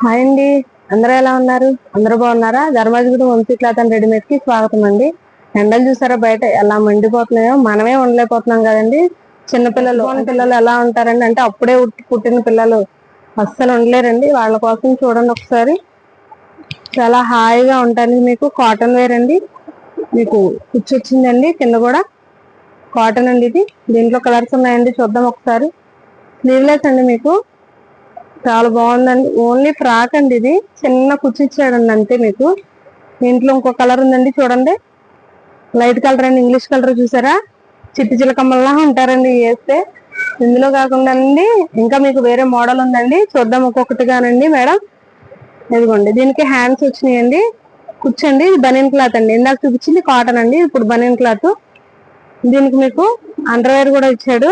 Hi అండి, అందరూ ఎలా ఉన్నారు? అందరూ బాగున్నారా? Dharmajigudem Vamsi cloth and readymade కి స్వాగతం అండి. ఎండలు చూసారా బయట ఎలా మండిపోతున్నాయో, మనమే ఉండలేకపోతున్నాం కదండి. పిల్లలు ఎలా ఉంటారండి అంటే అప్పుడే పుట్టిన పిల్లలు అస్సలు ఉండలేరండి. వాళ్ళ కోసం చూడండి ఒకసారి, చాలా హాయిగా ఉంటాను. మీకు కాటన్ వేర్ అండి, మీకు కుచ్చొచ్చిందండి కింద కూడా కాటన్ అండి. ఇది దీంట్లో కలర్స్ ఉన్నాయండి, చూద్దాం ఒకసారి. స్లీవ్లెస్ అండి, మీకు చాలా బాగుందండి. ఓన్లీ ఫ్రాక్ అండి, ఇది చిన్న కుచ్చి ఇచ్చాడండి అంతే. మీకు దీంట్లో ఇంకో కలర్ ఉందండి, చూడండి. లైట్ కలర్ అండి, ఇంగ్లీష్ కలర్ చూసారా? చిట్టి చిలకమ్మల్లా ఉంటారండి వేస్తే. ఇందులో కాకుండా అండి ఇంకా మీకు వేరే మోడల్ ఉందండి, చూద్దాం ఒక్కొక్కటిగానండి. మేడం ఇదిగోండి, దీనికి హ్యాండ్స్ వచ్చినాయండి, కూర్చోండి. ఇది బనీన్ క్లాత్ అండి, ఇందాక చూపించింది కాటన్ అండి, ఇప్పుడు బనీన్ క్లాత్. దీనికి మీకు అండర్వేర్ కూడా ఇచ్చాడు.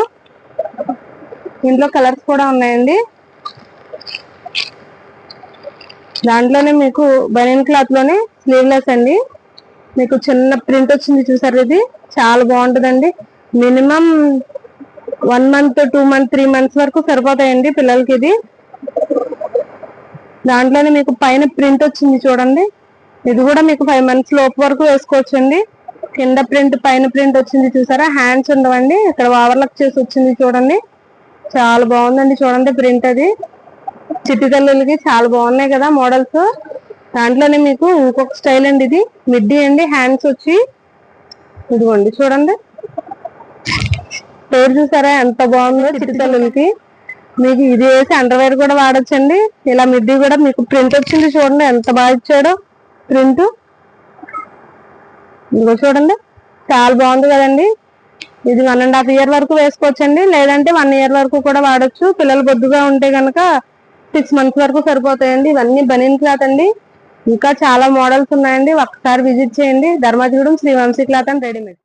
ఇందులో కలర్స్ కూడా ఉన్నాయండి. దాంట్లోనే మీకు బనీన్ క్లాత్ లోనే స్లీవ్లెస్ అండి, మీకు చిన్న ప్రింట్ వచ్చింది చూసారు. ఇది చాలా బాగుంటుందండి. మినిమం 1 month 2 months 3 months వరకు సరిపోతాయండి పిల్లలకి. ఇది దాంట్లోనే మీకు పైన ప్రింట్ వచ్చింది చూడండి. ఇది కూడా మీకు 5 months లోపు వరకు వేసుకోవచ్చండి. కింద ప్రింట్ పైన ప్రింట్ వచ్చింది చూసారా? హ్యాండ్స్ ఉండవండి, ఇక్కడ ఓవర్లాక్ చేసి వచ్చింది చూడండి. చాలా బాగుందండి, చూడండి ప్రింట్. అది చిట్టి తల్లులకి చాలా బాగున్నాయి కదా మోడల్స్. దాంట్లోనే మీకు ఇంకొక స్టైల్ అండి, ఇది మిడ్డీ అండి. హ్యాండ్స్ వచ్చి ఇదిగోండి, చూడండి పేరు చూసారా ఎంత బాగుందో చిట్టి తల్లులకి. మీకు ఇది వేసి అండర్వేర్ కూడా వాడచ్చండి. ఇలా మిడ్డీ కూడా మీకు ప్రింట్ వచ్చింది చూడండి, ఎంత బాగా ఇచ్చాడో ప్రింట్. ఇదిగో చూడండి, చాలా బాగుంది కదండి. ఇది 1.5 year వరకు వేసుకోవచ్చండి, లేదంటే 1 year వరకు కూడా వాడచ్చు. పిల్లలు బొద్దుగా ఉంటే కనుక 6 months వరకు సరిపోతాయండి. ఇవన్నీ బనీన్ క్లాత్ అండి. ఇంకా చాలా మోడల్స్ ఉన్నాయండి, ఒకసారి విజిట్ చేయండి. Dharmajigudem Shri Vamsi cloth and readymade.